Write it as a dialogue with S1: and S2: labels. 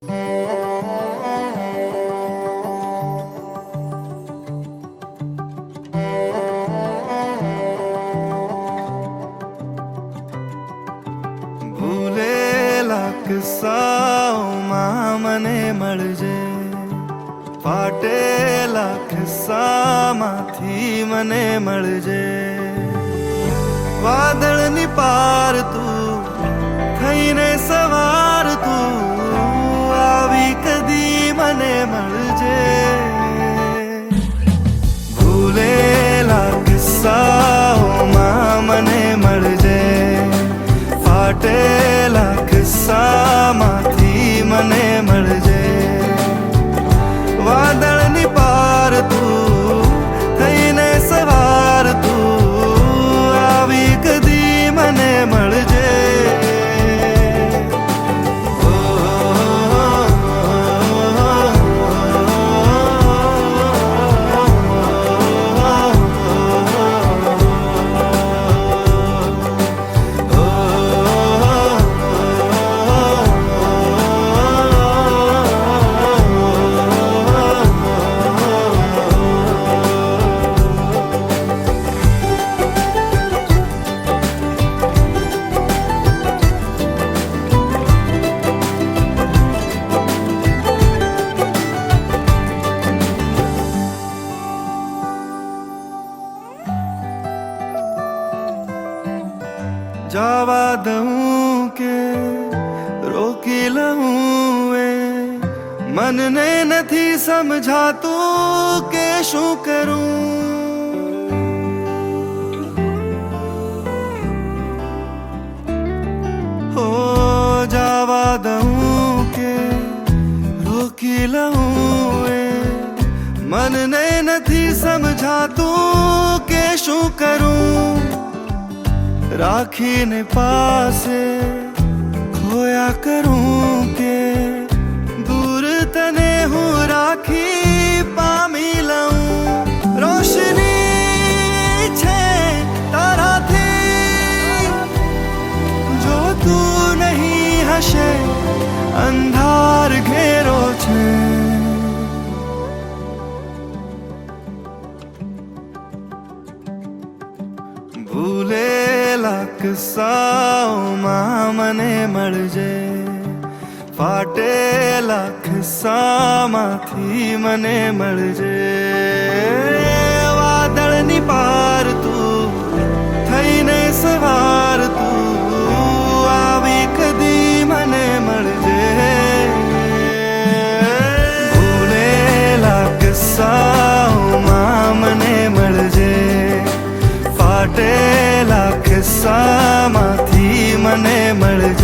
S1: ભૂલેલા કિસ્સાઓમાં મને મળજે, ફાટેલા કિસ્સામાંથી મને મળજે. વાદળની પાર તું થઈને સવાર તું આવી કદી મને મળજે. ભૂલેલા કિસ્સાઓમાં મને મળજે, ફાટેલા કિસ્સામાંથી મને મળજે. વાદળની પાર તું થઈને સવાર તું આવી કદી મને મળજે. જવા દઉં કે રોકી લઉં એ મનને નથી સમજાતું કે શું કરું. હો જવા દઉં કે રોકી લઉં એ મનને નથી સમજાતું કે શું કરું. રાખીને પાસે ખોયા કરું કે દૂર તને હું રાખી પામી લઉં. રોશની છે તારાથી જો તું નહીં હશે અંધાર ઘેરો છે. ભૂલેલા કિસ્સાઓમાં મને મળજે, ફાટેલા કિસ્સામાંથી મને મળજે. વાદળની પાર તું થઈને સવાર તું આવી કદી મને મળજે. ભૂલેલા કિસ્સાઓમાં મને મળજે, ફાટેલા કિસ્સામાંથી મને મળજે.